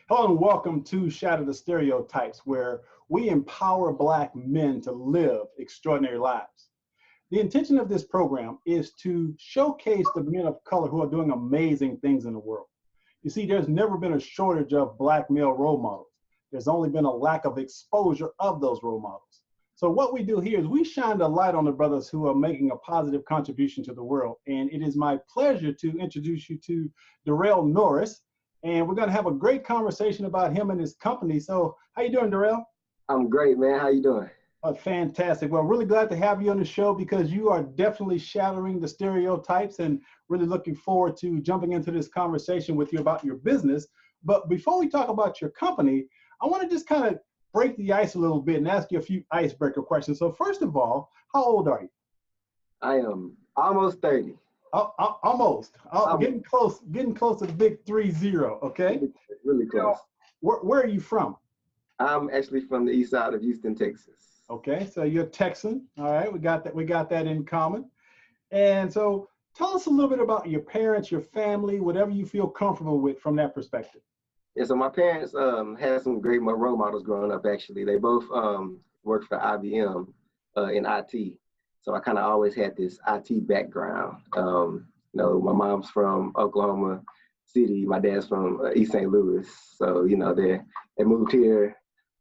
Hello and welcome to Shatter the Stereotypes, where we empower Black men to live extraordinary lives. The intention of this program is to showcase the men of color who are doing amazing things in the world. You see, there's never been a shortage of Black male role models. There's only been a lack of exposure of those role models. So what we do here is we shine the light on the brothers who are making a positive contribution to the world. And it is my pleasure to introduce you to Derrell Noris. And we're going to have a great conversation about him and his company. So how you doing, Derrell? I'm great, man. How you doing? Fantastic. Well, really glad to have you on the show because you are definitely shattering the stereotypes and really looking forward to jumping into this conversation with you about your business. But before we talk about your company, I want to just kind of break the ice a little bit and ask you a few icebreaker questions. So first of all, how old are you? I am almost 30. Almost. Getting close to the big 30, okay? Really close. Where are you from? I'm actually from the east side of Houston, Texas. Okay, so you're Texan. All right, we got that in common. And so tell us a little bit about your parents, your family, whatever you feel comfortable with from that perspective. Yeah, so my parents had some great role models growing up, actually. They both worked for IBM in IT. So I kind of always had this IT background. My mom's from Oklahoma City. My dad's from East St. Louis. So, they moved here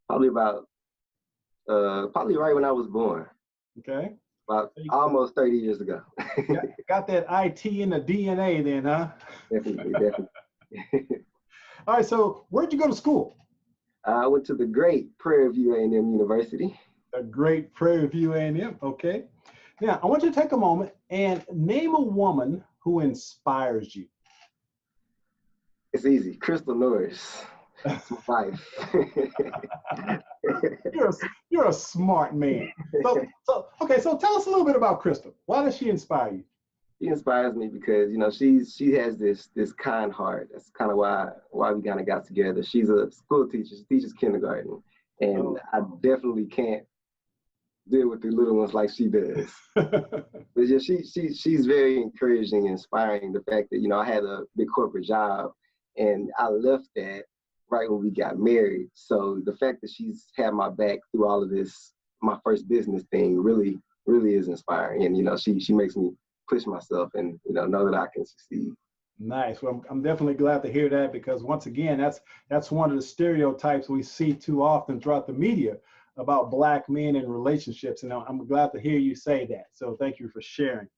probably right when I was born. Okay. About almost 30 years ago. got that IT in the DNA then, huh? Definitely. All right, so where'd you go to school? I went to the great Prairie View A&M University. The great Prairie View A&M, okay. Now, I want you to take a moment and name a woman who inspires you. It's easy. Crystal Norris. That's my wife. You're a smart man. So tell us a little bit about Crystal. Why does she inspire you? She inspires me because, she has this kind heart. That's kind of why we kind of got together. She's a school teacher. She teaches kindergarten. And I definitely can't deal with the little ones like she does. But yeah, she's very encouraging and inspiring. The fact that, I had a big corporate job and I left that right when we got married. So the fact that she's had my back through all of this, my first business thing, really, really is inspiring. And, she makes me push myself and, know that I can succeed. Nice. Well, I'm definitely glad to hear that because once again, that's one of the stereotypes we see too often throughout the media about Black men and relationships. And I'm glad to hear you say that. So thank you for sharing.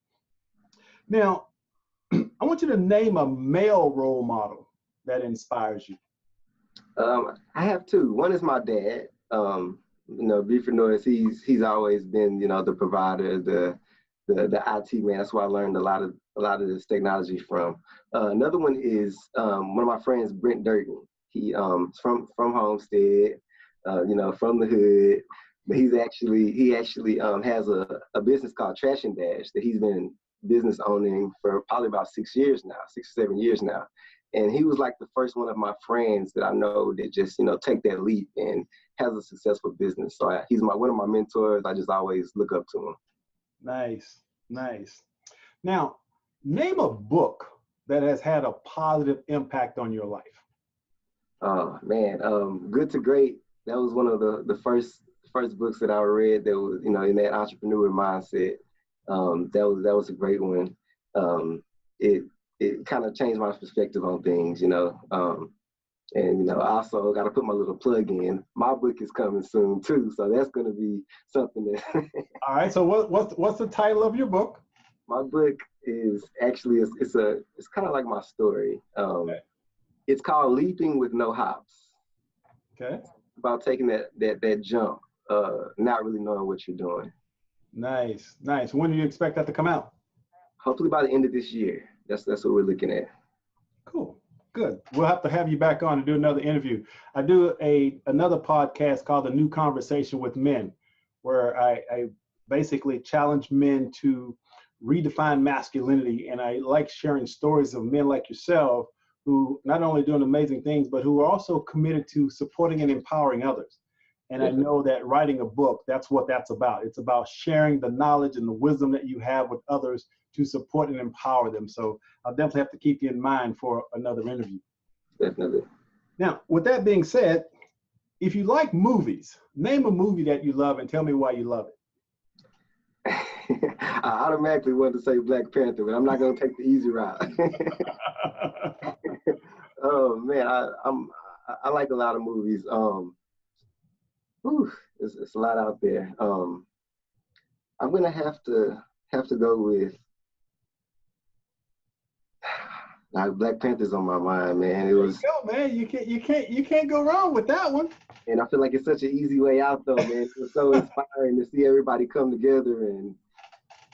Now, I want you to name a male role model that inspires you. I have two. One is my dad. Buford Norris, he's always been, the provider, the IT man. That's where I learned a lot of this technology from. Another one is one of my friends, Brent Durgan. He from Homestead, from the hood. But he actually has a business called Trash and Dash that he's been business owning for probably about 6 or 7 years now. And he was like the first one of my friends that I know that just, take that leap and has a successful business. So he's one of my mentors. I just always look up to him. Nice. Now, name a book that has had a positive impact on your life. Oh man, Good to Great. That was one of the first books that I read that was, in that entrepreneur mindset. That was a great one. It kind of changed my perspective on things, and I also got to put my little plug in. My book is coming soon too, so that's going to be something that. All right. So what's the title of your book? My book is actually it's kind of like my story. Okay. It's called Leaping with No Hops. Okay. It's about taking that jump, not really knowing what you're doing. Nice. When do you expect that to come out? Hopefully by the end of this year. That's what we're looking at. Cool. Good. We'll have to have you back on and do another interview. I do another podcast called The New Conversation with Men, where I basically challenge men to redefine masculinity. And I like sharing stories of men like yourself who not only doing amazing things, but who are also committed to supporting and empowering others. And I know that writing a book, that's what that's about. It's about sharing the knowledge and the wisdom that you have with others to support and empower them. So I'll definitely have to keep you in mind for another interview. Definitely. Now, with that being said, if you like movies, name a movie that you love and tell me why you love I automatically wanted to say Black Panther, but I'm not going to take the easy route. it. Oh man, I like a lot of movies. Whew, it's a lot out there. I'm gonna have to go with like Black Panther's on my mind, man. It There you was, go, man. You can't go wrong with that one. and I feel like it's such an easy way out though, man. It was so inspiring to see everybody come together, and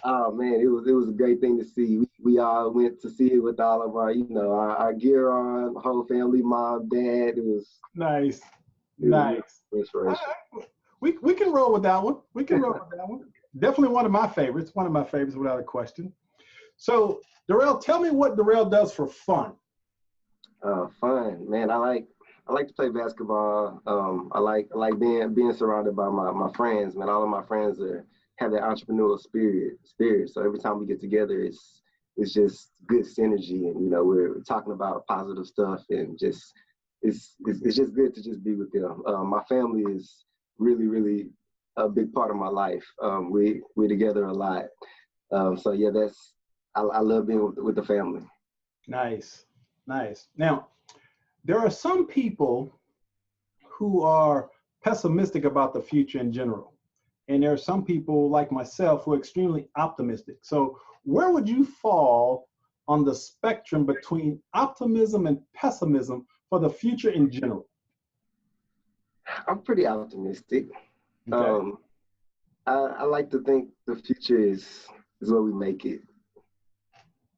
oh man, it was a great thing to see. We all went to see it with all of our, our gear on, whole family, mom, dad. Nice, It was nice. All inspiration. right. We can roll with that one. We can roll with that one. Definitely one of my favorites. One of my favorites, without a question. So, Derrell, tell me what Derrell does for fun. Fun, man. I like to play basketball. I like being surrounded by my friends, man. All of my friends have that entrepreneurial spirit. So every time we get together, it's just good synergy, and we're talking about positive stuff, and just it's just good to just be with them. My family is really a big part of my life. We're together a lot. So yeah, I love being with the family. Nice, nice. Now, there are some people who are pessimistic about the future in general. And there are some people like myself who are extremely optimistic. So, where would you fall on the spectrum between optimism and pessimism for the future in general? I'm pretty optimistic. Okay. Um, I like to think the future is what we make it.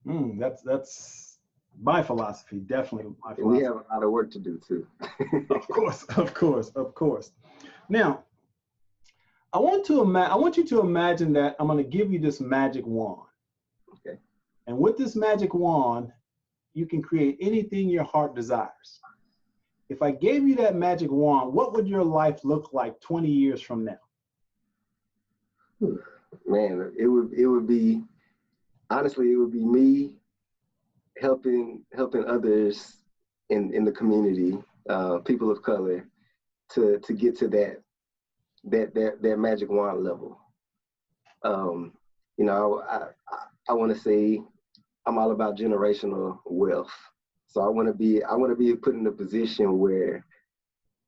That's my philosophy, definitely my And we philosophy. have a lot of work to do too. Of course, of course, of course. Now, I want you to imagine that I'm going to give you this magic wand. Okay. And with this magic wand, you can create anything your heart desires. If I gave you that magic wand, what would your life look like 20 years from now? Man, it would be, honestly, it would be me helping others in the community, people of color, to get to that magic wand level. Um, I want to say I'm all about generational wealth. So I want to be put in a position where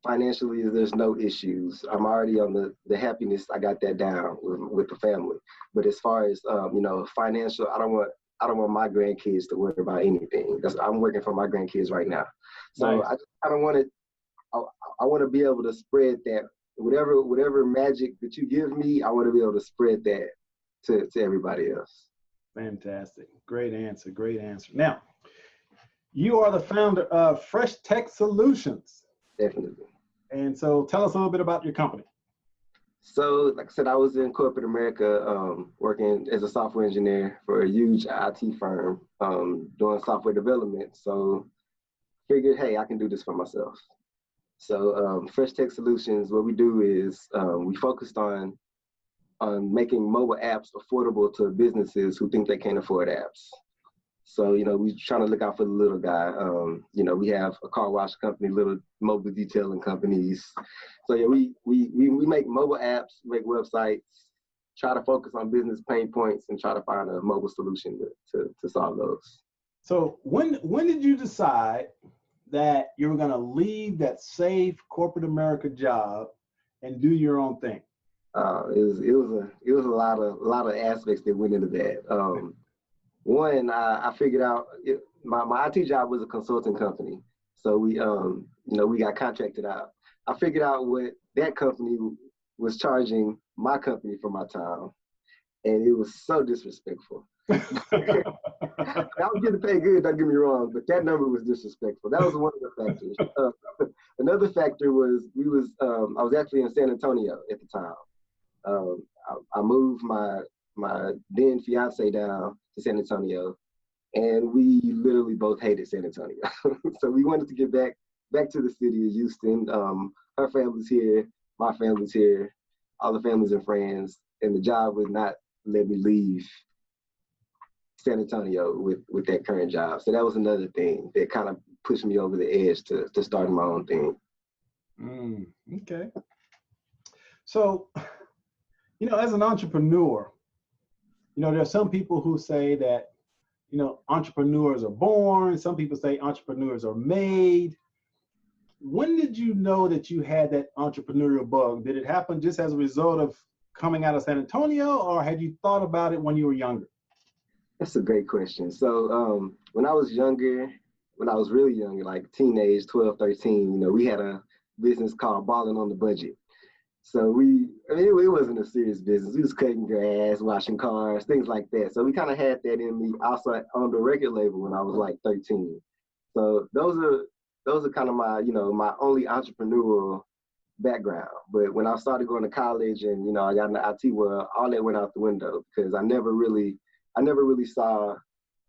financially there's no issues. I'm already on the happiness. I got that down with the family. But as far as financial, I don't want my grandkids to worry about anything. I'm working for my grandkids right now. So Nice. I don't want to. I want to be able to spread that whatever magic that you give me. I want to be able to spread that to everybody else. Fantastic. Great answer. Great answer. Now, you are the founder of Fresh Tech Solutions. Definitely. And so tell us a little bit about your company. So, like I said, I was in corporate America, working as a software engineer for a huge IT firm, doing software development. So, figured, hey, I can do this for myself. So, Fresh Tech Solutions, what we do is we focused on making mobile apps affordable to businesses who think they can't afford apps. So, we trying to look out for the little guy. We have a car wash company, little mobile detailing companies. So yeah, we make mobile apps, make websites, try to focus on business pain points and try to find a mobile solution to solve those. So when did you decide that you were going to leave that safe corporate America job and do your own thing? It was a lot of aspects that went into that. One, I figured out my IT job was a consulting company, so we got contracted out. I figured out what that company was charging my company for my time, and it was so disrespectful. I was getting paid good, don't get me wrong, but that number was disrespectful. That was one of the factors. Another factor was I was actually in San Antonio at the time. I moved my then fiance down to San Antonio, and we literally both hated San Antonio. So we wanted to get back to the city of Houston. Her family's here, my family's here, all the families and friends, and the job would not let me leave San Antonio with that current job. So that was another thing that kind of pushed me over the edge to starting my own thing. Okay. So, as an entrepreneur, there are some people who say that, entrepreneurs are born. Some people say entrepreneurs are made. When did you know that you had that entrepreneurial bug? Did it happen just as a result of coming out of San Antonio, or had you thought about it when you were younger? That's a great question. So when I was younger, when I was really younger, like teenage, 12, 13, we had a business called Balling on the Budget. So it wasn't a serious business. We was cutting grass, washing cars, things like that. So we kind of had that in me also on the record label when I was like 13. So those are kind of my, my only entrepreneurial background. But when I started going to college and, I got in the IT world, all that went out the window because I never really saw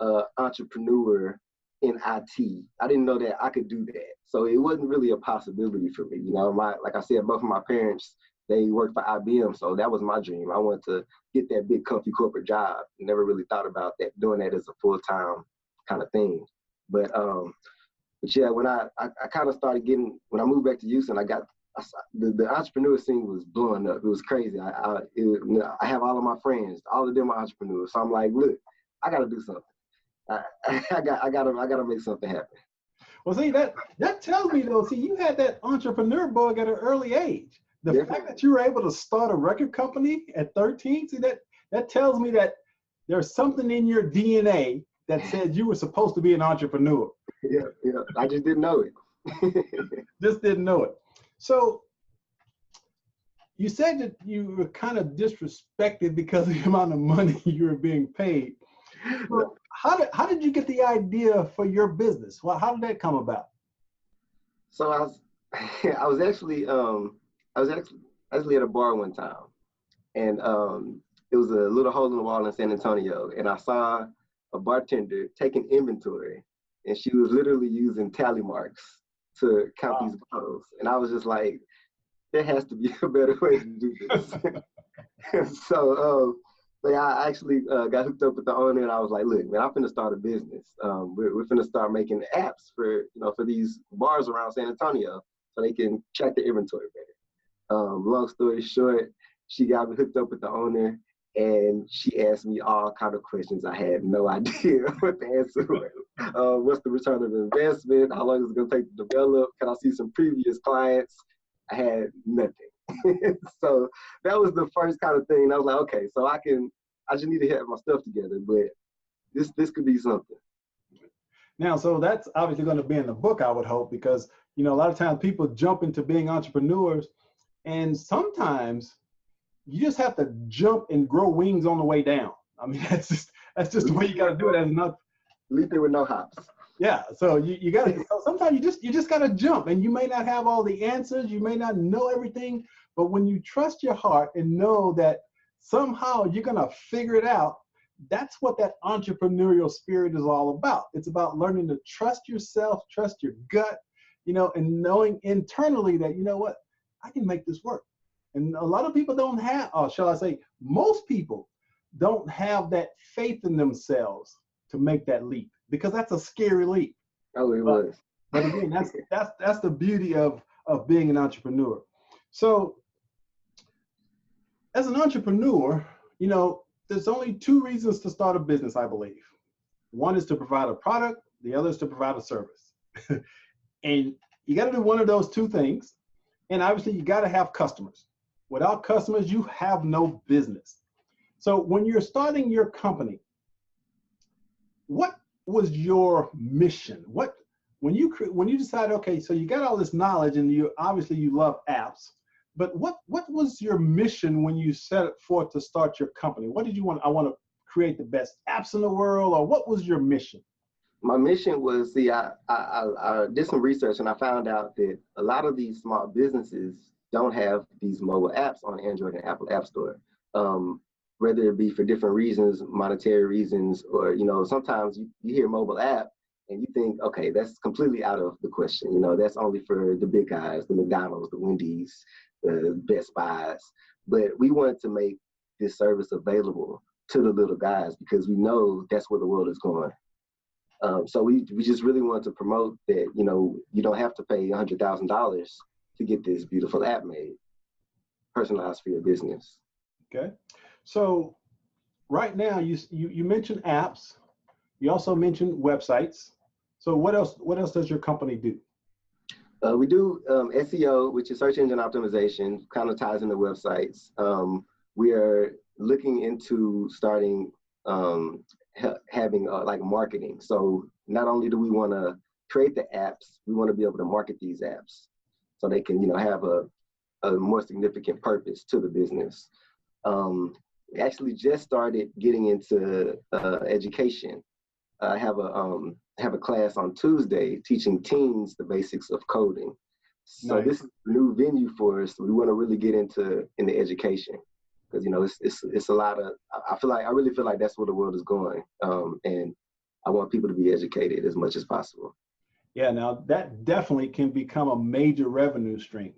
an entrepreneur in IT. I didn't know that I could do that. So it wasn't really a possibility for me. Like I said, both of my parents, they worked for IBM. So that was my dream. I wanted to get that big comfy corporate job. Never really thought about that, doing that as a full-time kind of thing. But yeah, when I kind of started when I moved back to Houston, the entrepreneur scene was blowing up. It was crazy. I have all of my friends, all of them are entrepreneurs. So I'm like, look, I got to do something. I gotta make something happen. Well, see, that tells me though, you had that entrepreneur bug at an early age. The fact that you were able to start a record company at 13, that tells me that there's something in your DNA that said you were supposed to be an entrepreneur. Yeah. I just didn't know it. Just didn't know it. So you said that you were kind of disrespected because of the amount of money you were being paid. So how did you get the idea for your business? Well, how did that come about? So I was actually at a bar one time, and it was a little hole in the wall in San Antonio, and I saw a bartender taking inventory, and she was literally using tally marks to count these bottles, and I was just like, there has to be a better way to do this. So I actually got hooked up with the owner, and I was like, look, man, I'm finna start a business. We're finna start making apps for these bars around San Antonio so they can track the inventory better. Long story short, she got me hooked up with the owner, and she asked me all kind of questions I had no idea what the answer was. What's the return of investment? How long is it gonna take to develop? Can I see some previous clients? I had nothing. So that was the first kind of thing. I was like, okay, so I just need to have my stuff together, but this could be something. Now, so that's obviously going to be in the book, I would hope, because, a lot of times people jump into being entrepreneurs, and sometimes you just have to jump and grow wings on the way down. I mean, that's just the way you got to do it as enough. Leap there with no hops. Yeah, so you got to. Sometimes you just got to jump, and you may not have all the answers, you may not know everything, but when you trust your heart and know that somehow you're gonna figure it out, that's what that entrepreneurial spirit is all about. It's about learning to trust yourself, trust your gut, and knowing internally that what, I can make this work. And a lot of people don't have, or shall I say, most people don't have that faith in themselves to make that leap, because that's a scary leap. Oh, it was. But again, that's the beauty of being an entrepreneur. So as an entrepreneur, there's only two reasons to start a business, I believe. One is to provide a product, the other is to provide a service. And you got to do one of those two things. And obviously you got to have customers. Without customers, you have no business. So when you're starting your company, what was your mission? When you decided, okay, so you got all this knowledge and you love apps, but what was your mission when you set it forth to start your company? What did you want? I want to create the best apps in the world, or what was your mission? My mission was, I did some research and I found out that a lot of these small businesses don't have these mobile apps on Android and Apple App Store. Whether it be for different reasons, monetary reasons, or, sometimes you hear mobile app and you think, okay, that's completely out of the question. That's only for the big guys, the McDonald's, the Wendy's, the Best Buys. But we wanted to make this service available to the little guys because we know that's where the world is going. So we just really wanted to promote that, you know, you don't have to pay $100,000 to get this beautiful app made, personalized for your business. Okay. So right now you mentioned apps. You also mentioned websites. So what else does your company do? We do SEO, which is search engine optimization, kind of ties into websites. We are looking into starting having like marketing. So not only do we want to create the apps, we want to be able to market these apps so they can, you know, have a more significant purpose to the business. We actually just started getting into education. I have a class on Tuesday teaching teens the basics of coding. So Nice. this is a new venue for us. We want to really get into education because, you know, it's a lot of, I really feel like that's where the world is going. And I want people to be educated as much as possible. Yeah, now that definitely can become a major revenue stream,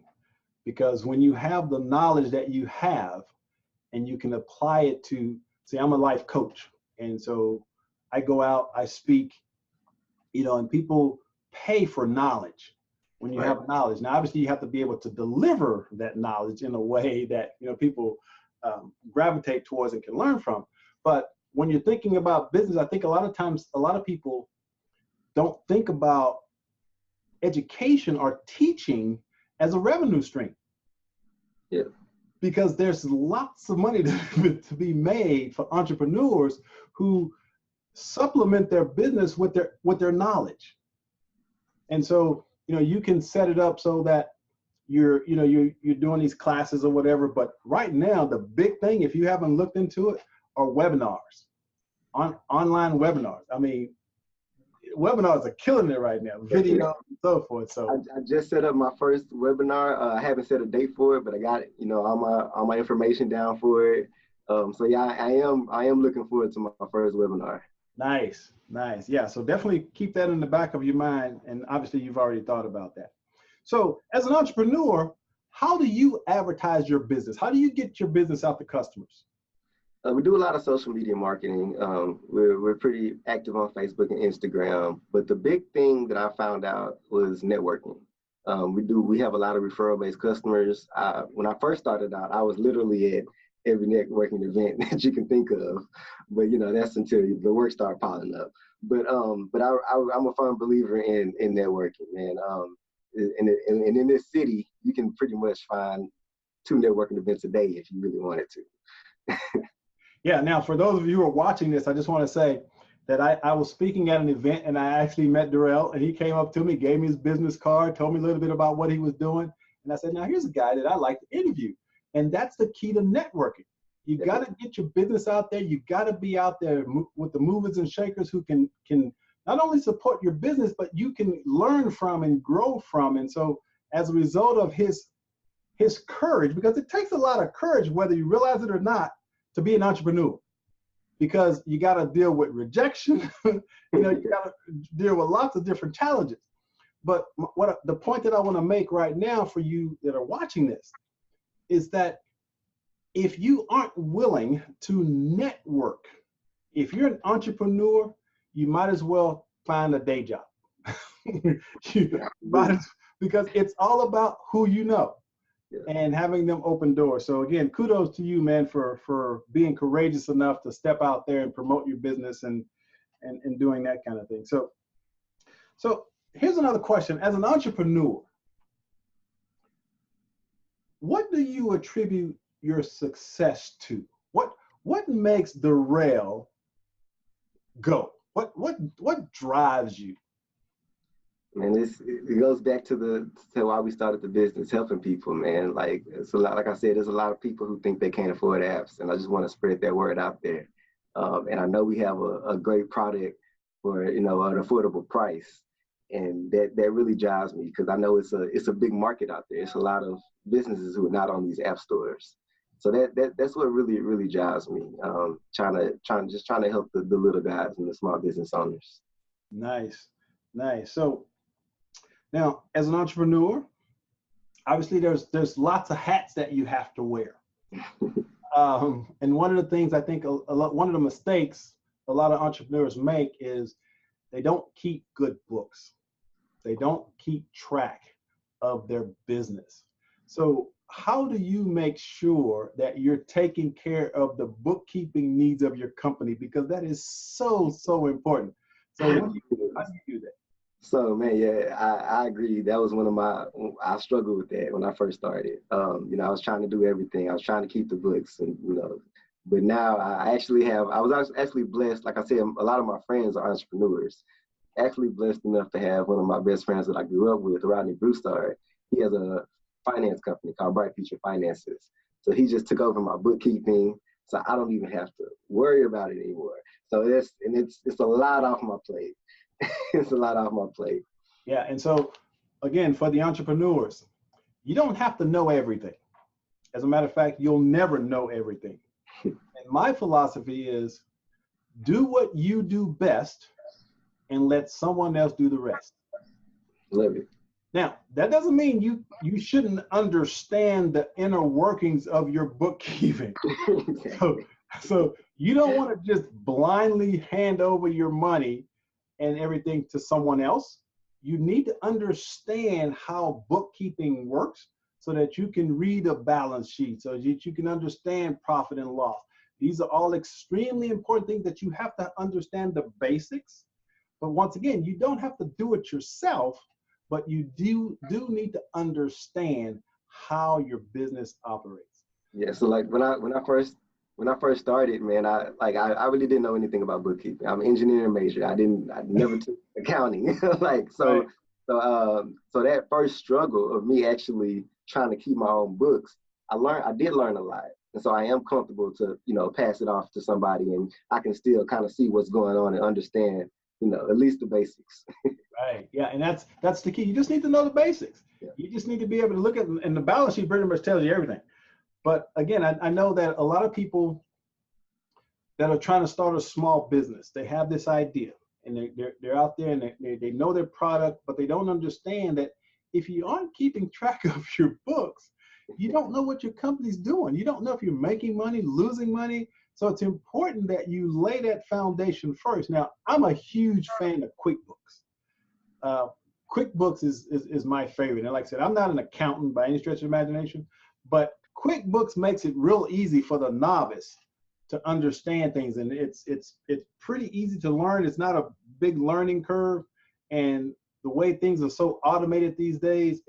because when you have the knowledge that you have and you can apply it to, say, I'm a life coach. And so I go out, I speak, you know, and people pay for knowledge when you have knowledge. Now, obviously, you have to be able to deliver that knowledge in a way that, you know, people gravitate towards and can learn from. But when you're thinking about business, I think a lot of times, a lot of people don't think about education or teaching as a revenue stream. Yeah. Because there's lots of money to be made for entrepreneurs who supplement their business with their knowledge. And so, you know, you can set it up so that you're doing these classes or whatever. But right now, the big thing, if you haven't looked into it, are webinars, online webinars. I mean, webinars are killing it right now, video and so forth. So I just set up my first webinar. I haven't set a date for it, but I got it, you know, all my information down for it. So yeah, I am looking forward to my first webinar. Nice. Yeah, so definitely keep that in the back of your mind. And obviously you've already thought about that. So as an entrepreneur, how do you advertise your business? How do you get your business out to customers? We do a lot of social media marketing. We're pretty active on Facebook and Instagram, but the big thing that I found out was networking. We have a lot of referral-based customers. When I first started out, I was literally at every networking event that you can think of, but you know, that's until the work started piling up. But I'm a firm believer in networking, man. And in this city, you can pretty much find 2 networking events a day if you really wanted to. Yeah, now for those of you who are watching this, I just want to say that I was speaking at an event and I actually met Derrell, and he came up to me, gave me his business card, told me a little bit about what he was doing. And I said, now here's a guy that I like to interview. And that's the key to networking. You got to get your business out there. You got to be out there with the movers and shakers who can not only support your business, but you can learn from and grow from. And so as a result of his courage, because it takes a lot of courage, whether you realize it or not, to be an entrepreneur, because you got to deal with rejection. You know, you got to deal with lots of different challenges. But the point that I want to make right now for you that are watching this is that if you aren't willing to network, if you're an entrepreneur, you might as well find a day job. Because it's all about who you know. And having them open doors. So again, kudos to you, man, for being courageous enough to step out there and promote your business and doing that kind of thing. So here's another question. As an entrepreneur, what do you attribute your success to? What makes Derrell go? What drives you? Man, it goes back to why we started the business, helping people, man. Like it's a lot, like I said, there's a lot of people who think they can't afford apps, and I just want to spread that word out there. And I know we have a great product for, you know, an affordable price, and that really drives me because I know it's a big market out there. It's a lot of businesses who are not on these app stores, so that's what really drives me. Trying to help the little guys and the small business owners. Nice. So now, as an entrepreneur, obviously there's lots of hats that you have to wear. And one of the things I think one of the mistakes a lot of entrepreneurs make is they don't keep good books. They don't keep track of their business. So how do you make sure that you're taking care of the bookkeeping needs of your company? Because that is so, so important. So how do you do that? So man, yeah, I agree. That was one of I struggled with that when I first started. You know, I was trying to do everything. I was trying to keep the books and, you know, but now I was actually blessed. Like I said, a lot of my friends are entrepreneurs. Actually blessed enough to have one of my best friends that I grew up with, Rodney Broussard. He has a finance company called Bright Future Finances. So he just took over my bookkeeping. So I don't even have to worry about it anymore. So it's a lot off my plate. It's a lot off my plate. Yeah, and so again, for the entrepreneurs, you don't have to know everything. As a matter of fact, you'll never know everything. And my philosophy is do what you do best and let someone else do the rest. Love it. Now, that doesn't mean you shouldn't understand the inner workings of your bookkeeping. So you don't want to just blindly hand over your money and everything to someone else. You need to understand how bookkeeping works so that you can read a balance sheet, so that you can understand profit and loss. These are all extremely important things that you have to understand the basics. But once again, you don't have to do it yourself, but you do need to understand how your business operates. Yeah. So like when I first started, man, I really didn't know anything about bookkeeping. I'm an engineering major. I never took accounting. Like so. Right. So that first struggle of me actually trying to keep my own books, I did learn a lot. And so I am comfortable to, you know, pass it off to somebody and I can still kind of see what's going on and understand, you know, at least the basics. Right. Yeah. And that's the key. You just need to know the basics. Yeah. You just need to be able to look at, and the balance sheet pretty much tells you everything. But again, I know that a lot of people that are trying to start a small business, they have this idea and they're out there and they know their product, but they don't understand that if you aren't keeping track of your books, you don't know what your company's doing. You don't know if you're making money, losing money. So it's important that you lay that foundation first. Now, I'm a huge fan of QuickBooks. QuickBooks is my favorite. And like I said, I'm not an accountant by any stretch of imagination, but QuickBooks makes it real easy for the novice to understand things. And it's pretty easy to learn. It's not a big learning curve. And the way things are so automated these days,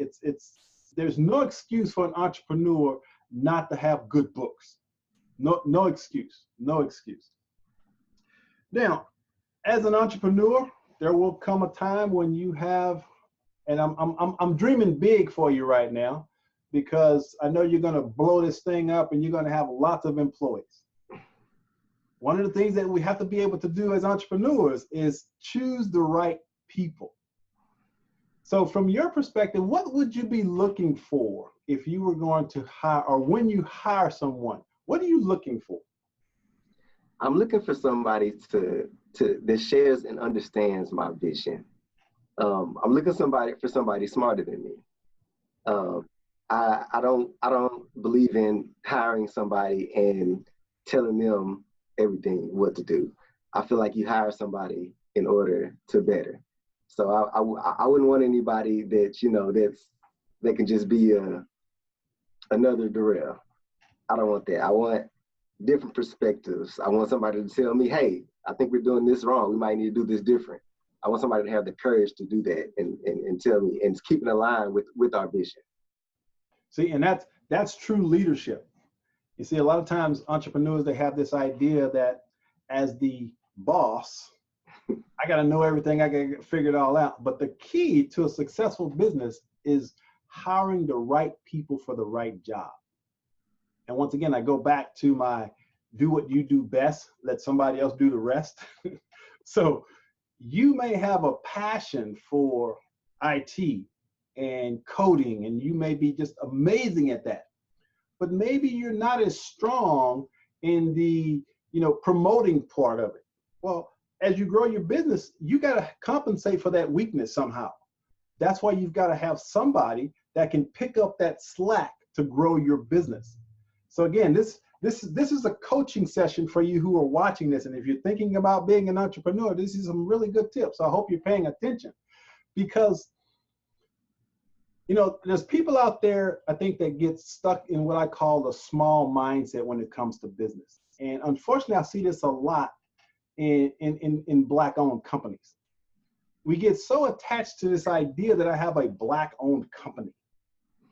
there's no excuse for an entrepreneur not to have good books. No excuse. Now, as an entrepreneur, there will come a time when you have, and I'm dreaming big for you right now, because I know you're going to blow this thing up and you're going to have lots of employees. One of the things that we have to be able to do as entrepreneurs is choose the right people. So from your perspective, what would you be looking for if you were going to hire, or when you hire someone, what are you looking for? I'm looking for somebody that shares and understands my vision. I'm looking for somebody smarter than me. I don't believe in hiring somebody and telling them everything what to do. I feel like you hire somebody in order to better. So I wouldn't want anybody that, you know, that can just be another Derrell. I don't want that. I want different perspectives. I want somebody to tell me, hey, I think we're doing this wrong. We might need to do this different. I want somebody to have the courage to do that and tell me and keep it in line with our vision. See, and that's true leadership. You see, a lot of times entrepreneurs, they have this idea that as the boss, I got to know everything. I got to figure it all out. But the key to a successful business is hiring the right people for the right job. And once again, I go back to my do what you do best, let somebody else do the rest. So you may have a passion for IT and coding, and you may be just amazing at that. But maybe you're not as strong in the, promoting part of it. Well, as you grow your business, you got to compensate for that weakness somehow. That's why you've got to have somebody that can pick up that slack to grow your business. So again, this this is a coaching session for you who are watching this. And if you're thinking about being an entrepreneur, this is some really good tips. I hope you're paying attention, because there's people out there, I think, that get stuck in what I call the small mindset when it comes to business. And unfortunately, I see this a lot in Black-owned companies. We get so attached to this idea that I have a Black-owned company,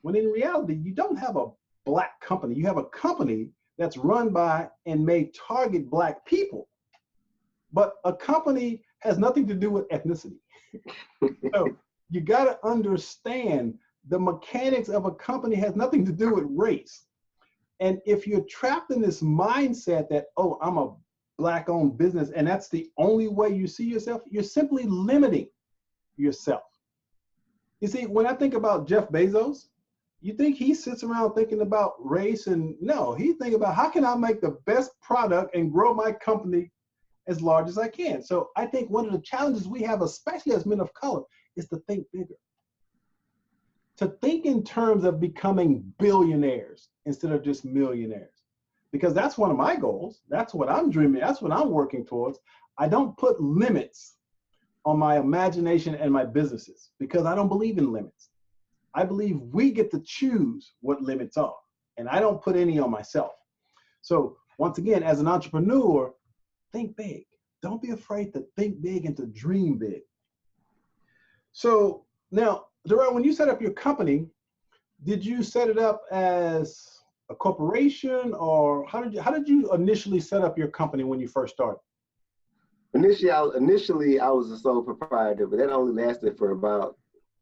when in reality, you don't have a Black company. You have a company that's run by and may target Black people, but a company has nothing to do with ethnicity. So you got to understand the mechanics of a company has nothing to do with race. And if you're trapped in this mindset that, oh, I'm a Black-owned business and that's the only way you see yourself, you're simply limiting yourself. You see, when I think about Jeff Bezos, you think he sits around thinking about race? And no, he's thinking about how can I make the best product and grow my company as large as I can. So I think one of the challenges we have, especially as men of color, is to think bigger. To think in terms of becoming billionaires instead of just millionaires. Because that's one of my goals. That's what I'm dreaming. That's what I'm working towards. I don't put limits on my imagination and my businesses because I don't believe in limits. I believe we get to choose what limits are, and I don't put any on myself. So once again, as an entrepreneur, think big. Don't be afraid to think big and to dream big. So now, Derrell, when you set up your company, did you set it up as a corporation, or how did you initially set up your company when you first started? Initially, I was a sole proprietor, but that only lasted for about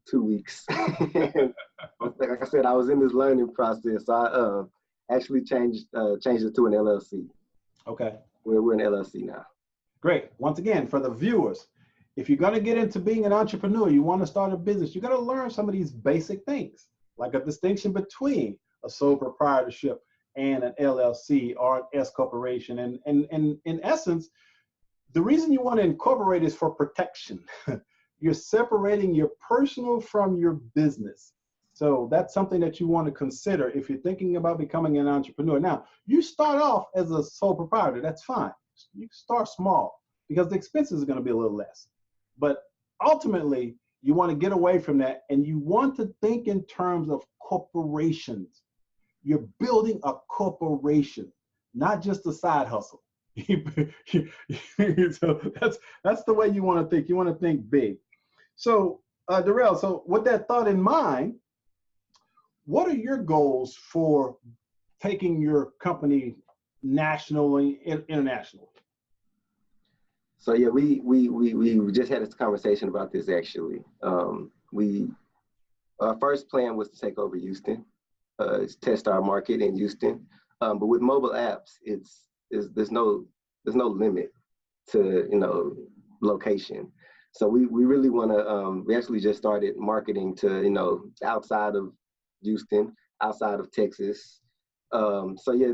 2 weeks. Like I said, I was in this learning process. So I actually changed it to an LLC. Okay. We're an LLC now. Great. Once again, for the viewers, if you're going to get into being an entrepreneur, you want to start a business, you got to learn some of these basic things, like a distinction between a sole proprietorship and an LLC or an S corporation. And in essence, the reason you want to incorporate is for protection. You're separating your personal from your business. So that's something that you want to consider if you're thinking about becoming an entrepreneur. Now, you start off as a sole proprietor. That's fine. You start small because the expenses are going to be a little less. But ultimately, you want to get away from that, and you want to think in terms of corporations. You're building a corporation, not just a side hustle. So that's the way you want to think. You want to think big. So, Derrell, so with that thought in mind, what are your goals for taking your company nationally and internationally? So yeah, we just had this conversation about this actually. Our first plan was to take over Houston, test our market in Houston. But with mobile apps, there's no limit to location. So we really want to. We actually just started marketing to outside of Houston, outside of Texas. So yeah,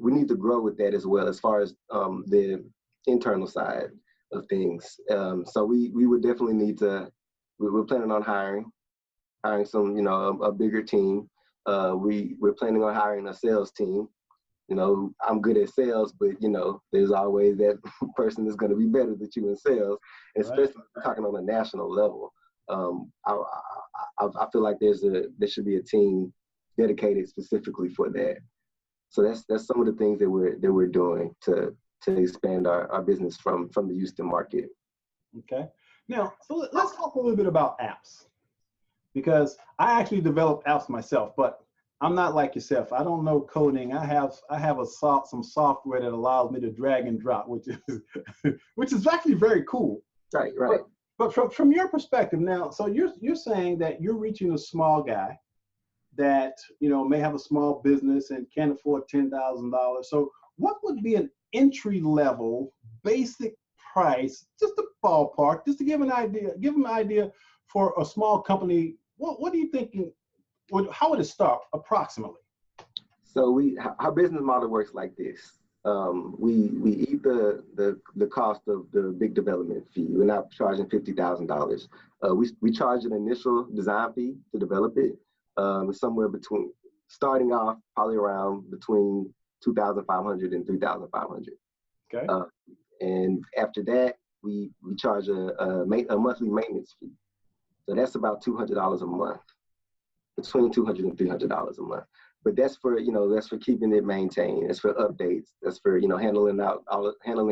we need to grow with that as well as far as the internal side of things. So we would definitely need to. We're planning on hiring some a bigger team. We're planning on hiring a sales team. I'm good at sales, but there's always that person that's going to be better than you in sales, and especially talking on a national level. I feel like there should be a team dedicated specifically for that. So that's some of the things that we're doing to expand our business from the Houston market. Okay. Now, so let's talk a little bit about apps, because I actually develop apps myself, but I'm not like yourself. I don't know coding. I have some software that allows me to drag and drop, which is actually very cool. Right. But from your perspective now, so you're saying that you're reaching a small guy that may have a small business and can't afford $10,000. So what would be an entry level basic price, just a ballpark, just to give an idea for a small company? What are you thinking? How would it start approximately? So our business model works like this. We eat the cost of the big development fee. We're not charging $50,000. We charge an initial design fee to develop it. It's somewhere between, starting off probably around between $2,500 and $3,500. Okay. And after that, we charge a monthly maintenance fee. So that's about $200 a month, between $200 and $300 a month. But that's for, that's for keeping it maintained. That's for updates. That's for, handling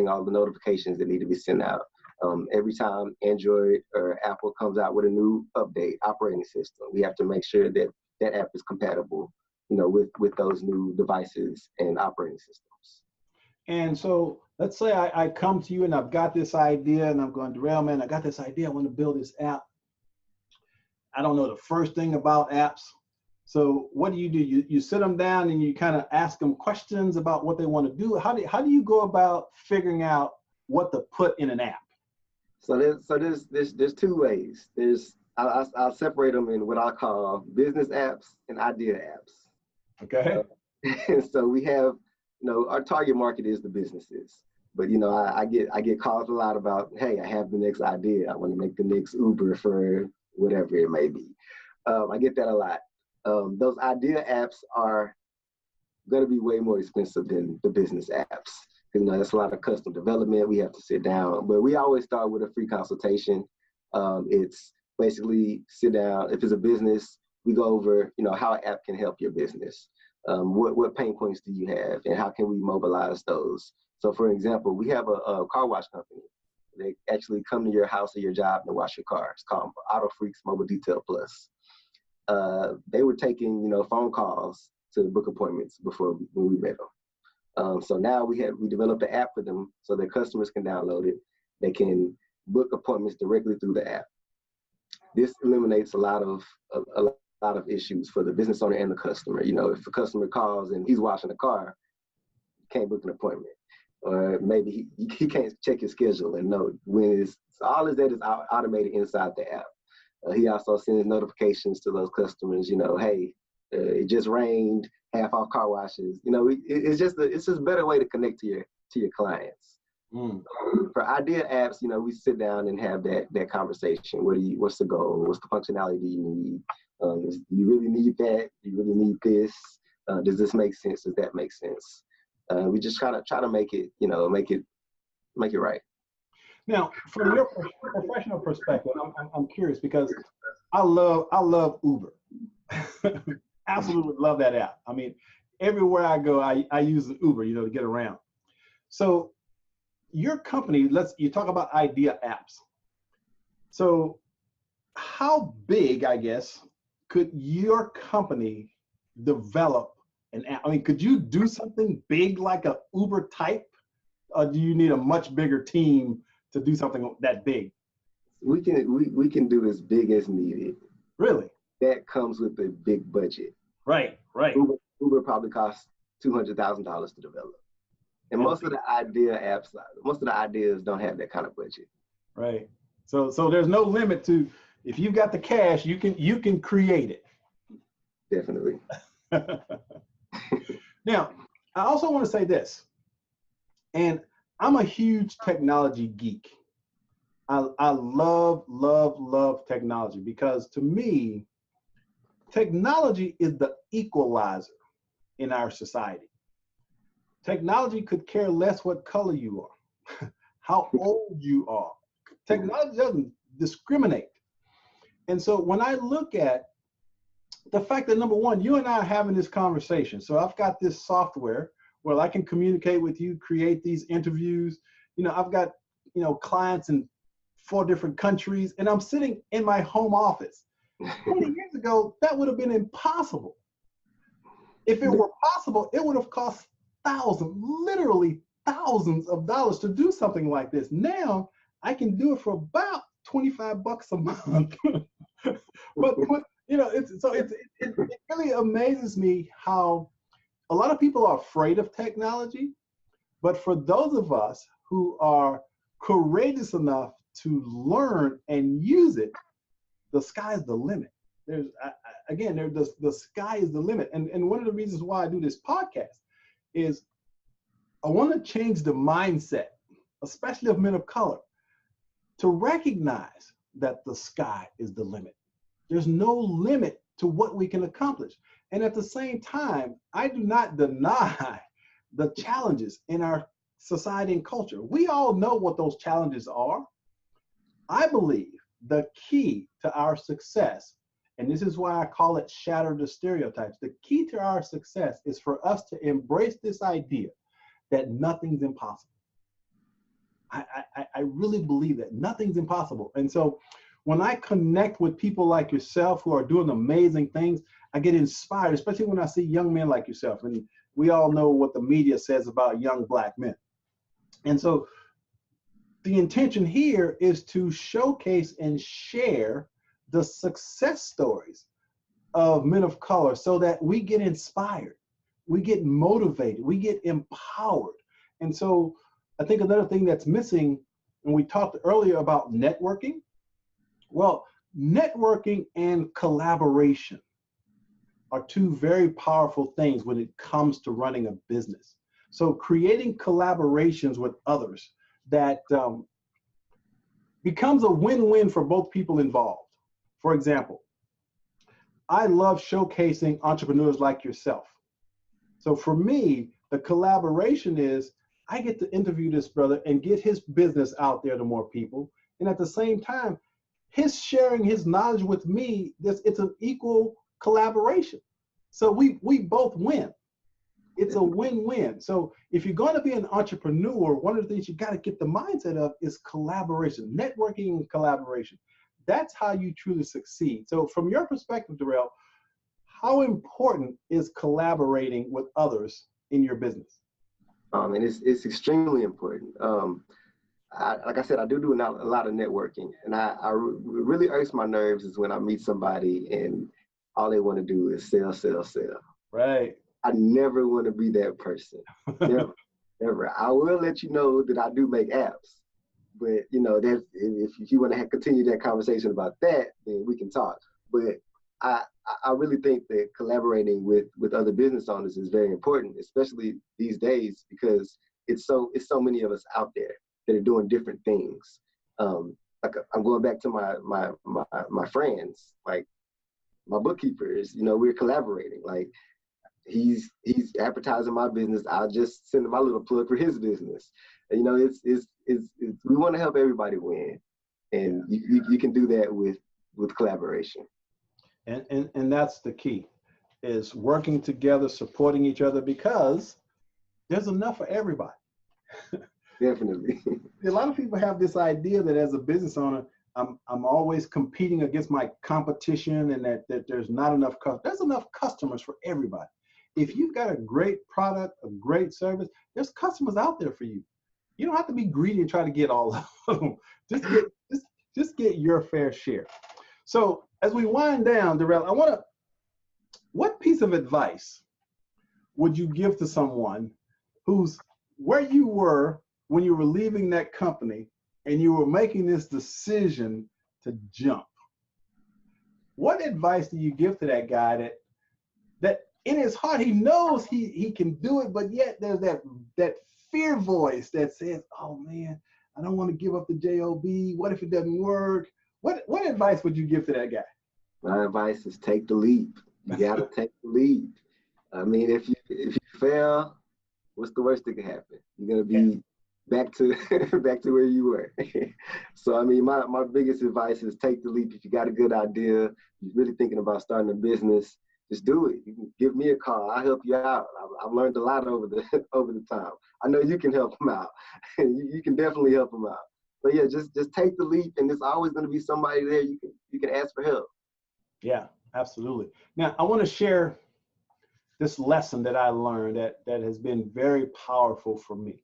all the notifications that need to be sent out. Every time Android or Apple comes out with a new update operating system, we have to make sure that that app is compatible, with those new devices and operating systems. And so let's say I come to you and I've got this idea and I'm going, Derrell, man, I got this idea. I want to build this app. I don't know the first thing about apps. So what do? You sit them down and you kind of ask them questions about what they want to do. How do you go about figuring out what to put in an app? So there's two ways. I'll separate them in what I call business apps and idea apps. Okay. So we have, our target market is the businesses. But I get calls a lot about, hey, I have the next idea. I want to make the next Uber for whatever it may be. I get that a lot. Those idea apps are going to be way more expensive than the business apps. That's a lot of custom development. We have to sit down, but we always start with a free consultation. It's basically sit down. If it's a business, we go over, how an app can help your business. What pain points do you have, and how can we mobilize those? So, for example, we have a car wash company. They actually come to your house or your job and wash your car. It's called Auto Freaks Mobile Detail Plus. They were taking, phone calls to book appointments when we met them. So now we developed an app for them so that customers can download it. They can book appointments directly through the app. This eliminates a lot of issues for the business owner and the customer. If a customer calls and he's washing a car, can't book an appointment. Or maybe he can't check his schedule and know when so all of that is automated inside the app. He also sends notifications to those customers, hey, it just rained, half off car washes. It's just a better way to connect to your clients. For idea apps, we sit down and have that conversation. What's the goal? What's the functionality do you need? Do you really need that? Do you really need this? Does this make sense? Does that make sense? We just kind of try to make it right. Now, from your professional perspective, I'm curious because I love Uber. Absolutely love that app. I mean, everywhere I go, I use the Uber, to get around. So your company, you talk about idea apps. So how big, I guess, could your company develop an app? I mean, could you do something big like a Uber type? Or do you need a much bigger team to do something that big? We can do as big as needed. Really? That comes with a big budget. Right. Uber probably costs $200,000 to develop. And most of the idea apps, most of the ideas don't have that kind of budget. Right. So there's no limit to, if you've got the cash, you can create it. Definitely. Now, I also want to say this, and I'm a huge technology geek. I love technology because to me, technology is the equalizer in our society. Technology could care less what color you are, how old you are. Technology doesn't discriminate. And so when I look at the fact that, number one, you and I are having this conversation. So I've got this software where I can communicate with you, create these interviews. I've got, clients in 4 different countries, and I'm sitting in my home office. 20 years ago, that would have been impossible. If it were possible, it would have cost literally thousands of dollars to do something like this. Now I can do it for about $25 a month. but it really amazes me how a lot of people are afraid of technology, but for those of us who are courageous enough to learn and use it, the sky's the limit. The sky is the limit. And one of the reasons why I do this podcast is I want to change the mindset, especially of men of color, to recognize that the sky is the limit. There's no limit to what we can accomplish. And at the same time, I do not deny the challenges in our society and culture. We all know what those challenges are. I believe the key to our success, and this is why I call it shatter the stereotypes, the key to our success is for us to embrace this idea that nothing's impossible. I really believe that nothing's impossible. And so when I connect with people like yourself who are doing amazing things, I get inspired, especially when I see young men like yourself. And we all know what the media says about young Black men. And so the intention here is to showcase and share the success stories of men of color so that we get inspired, we get motivated, we get empowered. And so I think another thing that's missing, when we talked earlier about networking, well, networking and collaboration are two very powerful things when it comes to running a business. So creating collaborations with others that becomes a win-win for both people involved. For example, I love showcasing entrepreneurs like yourself. So for me, the collaboration is I get to interview this brother and get his business out there to more people. And at the same time, his sharing his knowledge with me, it's an equal collaboration. So we both win. It's a win-win. So if you're going to be an entrepreneur, one of the things you got to get the mindset of is collaboration, networking and collaboration. That's how you truly succeed. So from your perspective, Derrell, how important is collaborating with others in your business? And it's extremely important. Like I said, I do a lot of networking, and really irks my nerves is when I meet somebody and all they want to do is sell, sell, sell. Right. I never want to be that person. Never, never. I will let you know that I do make apps, but that's if you want to continue that conversation about that, then we can talk. But I really think that collaborating with other business owners is very important, especially these days, because it's so many of us out there that are doing different things. Like I'm going back to my friends, like my bookkeepers. We're collaborating. Like he's advertising my business. I'll just send him my little plug for his business. And, it's we want to help everybody win, and you can do that with collaboration. And that's the key, is working together, supporting each other, because there's enough for everybody. Definitely. A lot of people have this idea that as a business owner, I'm always competing against my competition, and that there's not enough customers. There's enough customers for everybody. If you've got a great product, a great service, there's customers out there for you. You don't have to be greedy and try to get all of them. Just get your fair share. So as we wind down, Derrell, what piece of advice would you give to someone who's where you were when you were leaving that company and you were making this decision to jump? What advice do you give to that guy that in his heart he knows he can do it, but yet there's that fear voice that says, oh man, I don't want to give up the job. What if it doesn't work? What advice would you give to that guy? My advice is take the leap. You gotta take the leap. I mean, if you fail, what's the worst that could happen? You're gonna be back to where you were. So I mean, my biggest advice is take the leap. If you got a good idea, you're really thinking about starting a business, just do it. You can give me a call. I'll help you out. I've learned a lot over the time. I know you can help them out. You can definitely help them out. But yeah, just take the leap, and there's always going to be somebody there you can ask for help. Yeah, absolutely. Now, I want to share this lesson that I learned that has been very powerful for me.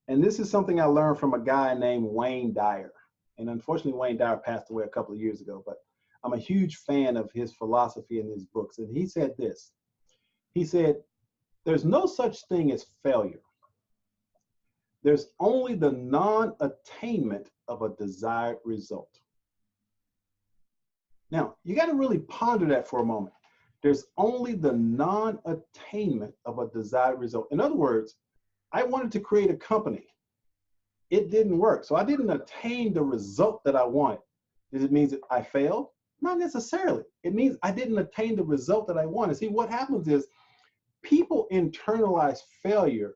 And this is something I learned from a guy named Wayne Dyer. And unfortunately, Wayne Dyer passed away a couple of years ago, but I'm a huge fan of his philosophy and his books. And he said this. He said, there's no such thing as failure. There's only the non-attainment of a desired result. Now, you got to really ponder that for a moment. There's only the non-attainment of a desired result. In other words, I wanted to create a company. It didn't work. So I didn't attain the result that I wanted. Does it mean that I failed? Not necessarily. It means I didn't attain the result that I wanted. See, what happens is people internalize failure,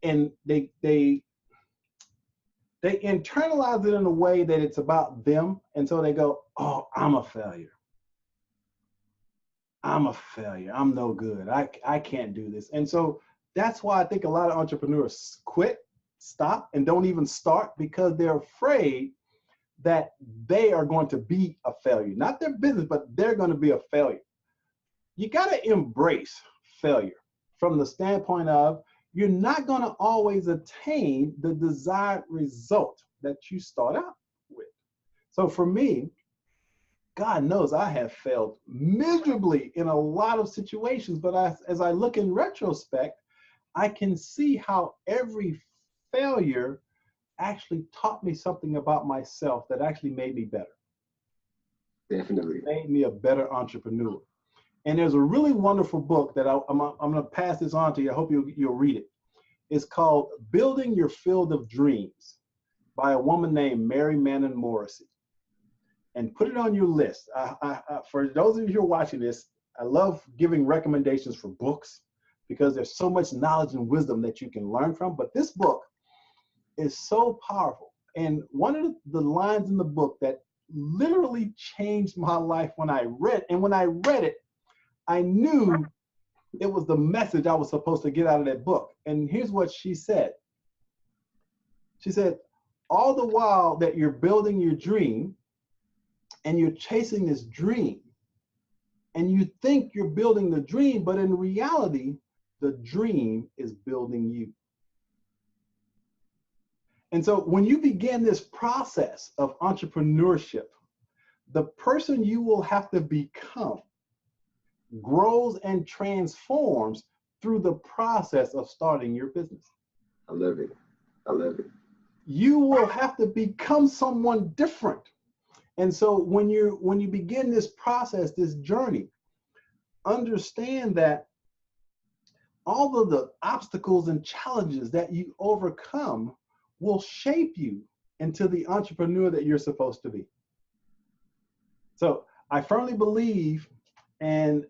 and they internalize it in a way that it's about them. And so they go, oh, I'm a failure. I'm a failure. I'm no good. I can't do this. And so that's why I think a lot of entrepreneurs quit, stop, and don't even start, because they're afraid that they are going to be a failure. Not their business, but they're going to be a failure. You got to embrace failure from the standpoint of you're not going to always attain the desired result that you start out with. So for me, God knows I have failed miserably in a lot of situations, but as I look in retrospect, I can see how every failure actually taught me something about myself that actually made me better. Definitely. Made me a better entrepreneur. And there's a really wonderful book that I'm going to pass this on to you. I hope you'll read it. It's called Building Your Field of Dreams by a woman named Mary Mannon Morrissey. And put it on your list. For those of you who are watching this, I love giving recommendations for books because there's so much knowledge and wisdom that you can learn from. But this book is so powerful. And one of the lines in the book that literally changed my life when I read it, I knew it was the message I was supposed to get out of that book. And here's what she said. She said, all the while that you're building your dream and you're chasing this dream, and you think you're building the dream, but in reality, the dream is building you. And so when you begin this process of entrepreneurship, the person you will have to become grows and transforms through the process of starting your business. I love it. I love it. You will have to become someone different. And so when you begin this process, this journey, understand that all of the obstacles and challenges that you overcome will shape you into the entrepreneur that you're supposed to be. So I firmly believe, and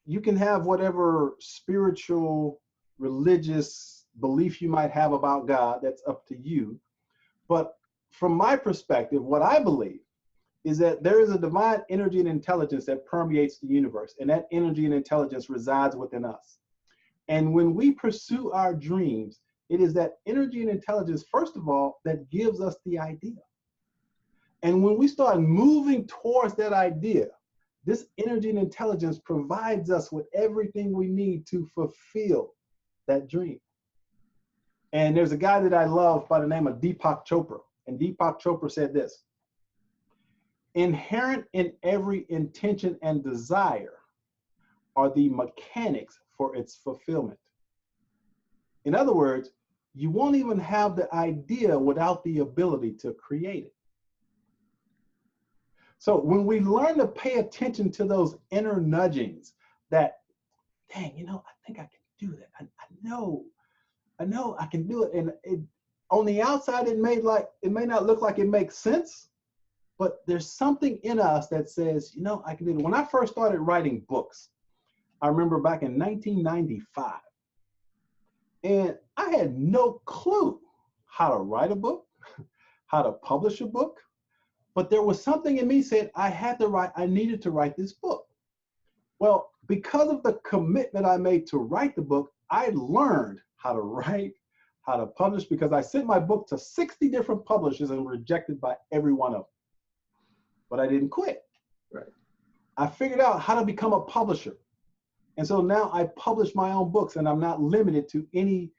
you can have whatever spiritual, religious belief you might have about God, that's up to you. But from my perspective, what I believe is that there is a divine energy and intelligence that permeates the universe, and that energy and intelligence resides within us. And when we pursue our dreams, it is that energy and intelligence, first of all, that gives us the idea. And when we start moving towards that idea, this energy and intelligence provides us with everything we need to fulfill that dream. And there's a guy that I love by the name of Deepak Chopra. And Deepak Chopra said this: inherent in every intention and desire are the mechanics for its fulfillment. In other words, you won't even have the idea without the ability to create it. So when we learn to pay attention to those inner nudgings that, dang, I think I can do that. I know I can do it. And on the outside, it may not look like it makes sense, but there's something in us that says, I can do it. When I first started writing books, I remember back in 1995, and I had no clue how to write a book, how to publish a book, but there was something in me said I needed to write this book. Well, because of the commitment I made to write the book, I learned how to write, how to publish, because I sent my book to 60 different publishers and rejected by every one of them. But I didn't quit. Right. I figured out how to become a publisher. And so now I publish my own books, and I'm not limited to any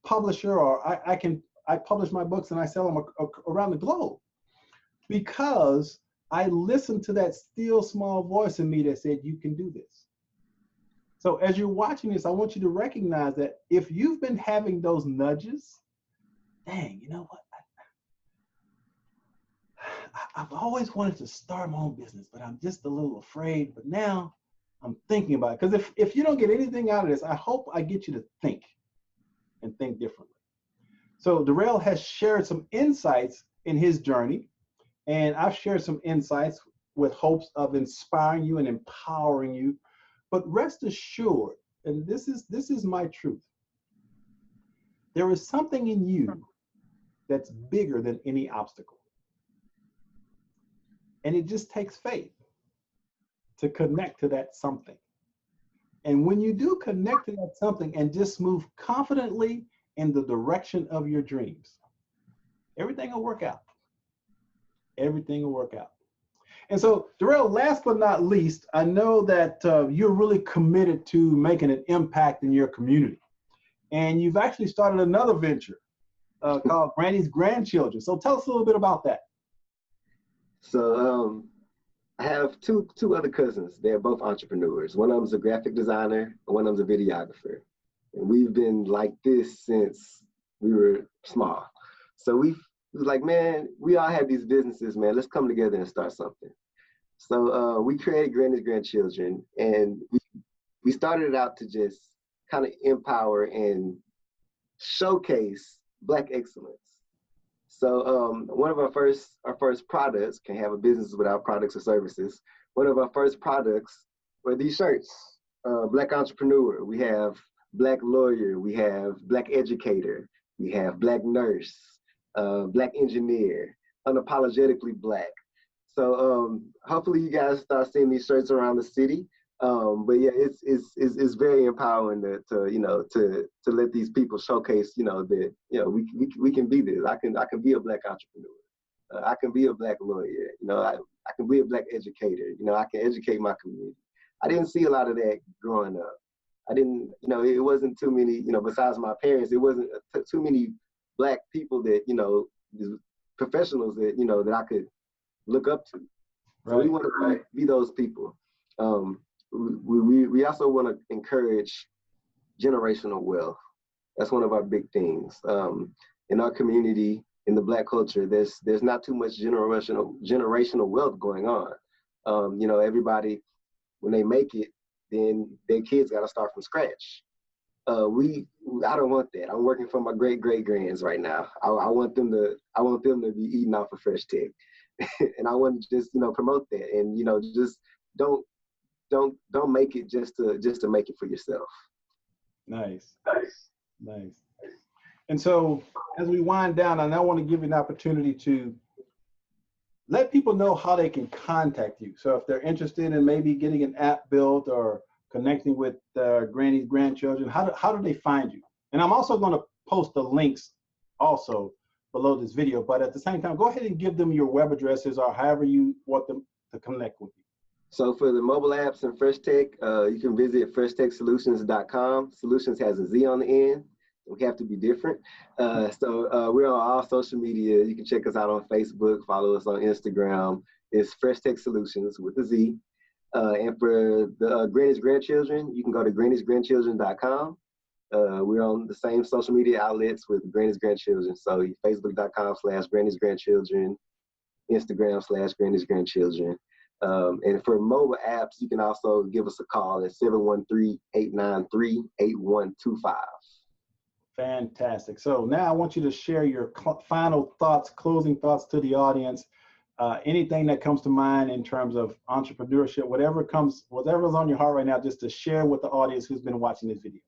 publisher, or I publish my books and I sell them around the globe, because I listened to that still small voice in me that said, you can do this. So as you're watching this, I want you to recognize that if you've been having those nudges, dang, you know what? I've always wanted to start my own business, but I'm just a little afraid. But now I'm thinking about it. Because if you don't get anything out of this, I hope I get you to think and think differently. So Derrell has shared some insights in his journey, and I've shared some insights with hopes of inspiring you and empowering you. But rest assured, and this is my truth. There is something in you that's bigger than any obstacle. And it just takes faith to connect to that something. And when you do connect to that something and just move confidently in the direction of your dreams, everything will work out. Everything will work out. And so, Derrell, last but not least, I know that you're really committed to making an impact in your community. And you've actually started another venture called Granny's Grandchildren. So tell us a little bit about that. So I have two other cousins. They're both entrepreneurs. One of them's a graphic designer, and one of them's a videographer. And we've been like this since we were small. So we was like, man, we all have these businesses, man. Let's come together and start something. So we created Granny's Grandchildren, and we started out to just kind of empower and showcase Black excellence. So one of our first products, can have a business without products or services. One of our first products were these shirts. Black entrepreneur, we have Black lawyer, we have Black educator, we have Black nurse, Black engineer, unapologetically Black. So hopefully you guys start seeing these shirts around the city. But yeah, it's very empowering to let these people showcase, that we can be this. I can be a Black entrepreneur. I can be a Black lawyer. I can be a Black educator. I can educate my community. I didn't see a lot of that growing up. I didn't, it wasn't too many, besides my parents, it wasn't too many Black people that, professionals that, that I could look up to. So we want to be those people. We also want to encourage generational wealth. That's one of our big things. In our community, in the Black culture, there's not too much generational wealth going on. Everybody, when they make it, then their kids got to start from scratch. I don't want that. I'm working for my great grands right now. I want them to be eating off of Fresh Tech, and I want to just promote that, and just don't make it just to make it for yourself. Nice. And so as we wind down, I now want to give you an opportunity to let people know how they can contact you. So if they're interested in maybe getting an app built or connecting with Granny's Grandchildren, how do they find you? And I'm also going to post the links also below this video, but at the same time, go ahead and give them your web addresses or however you want them to connect with you. So for the mobile apps and Fresh Tech, you can visit freshtechsolutions.com. Solutions has a Z on the end. We have to be different. So we're on all social media. You can check us out on Facebook, follow us on Instagram. It's Fresh Tech Solutions with a Z. And for the Granny's Grandchildren, you can go to grannysgrandchildren.com. We're on the same social media outlets with Granny's Grandchildren. So facebook.com/Granny's Grandchildren, Instagram /Granny's Grandchildren. And for mobile apps, you can also give us a call at 713-893-8125. Fantastic. So now I want you to share your final thoughts, closing thoughts to the audience. Anything that comes to mind in terms of entrepreneurship, whatever's on your heart right now, just to share with the audience who's been watching this video.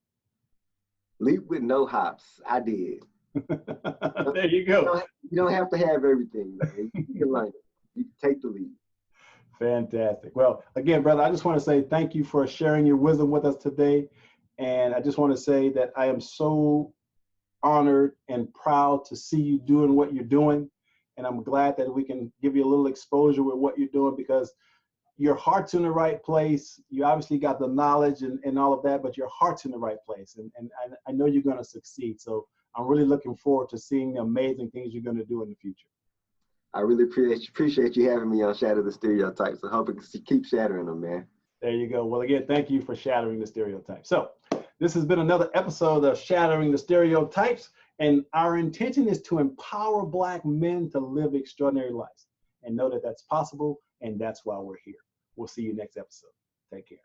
Leap with no hops. I did. There you go. You don't have to have everything, man. You can learn it. You can take the lead. Fantastic. Well, again, brother, I just want to say thank you for sharing your wisdom with us today. And I just want to say that I am so honored and proud to see you doing what you're doing. And I'm glad that we can give you a little exposure with what you're doing, because your heart's in the right place. You obviously got the knowledge and all of that, but your heart's in the right place. And I know you're going to succeed. So I'm really looking forward to seeing the amazing things you're going to do in the future. I really appreciate you having me on Shatter the Stereotypes. I hope it can keep shattering them, man. There you go. Well, again, thank you for shattering the stereotypes. So this has been another episode of Shattering the Stereotypes. And our intention is to empower Black men to live extraordinary lives and know that that's possible. And that's why we're here. We'll see you next episode. Take care.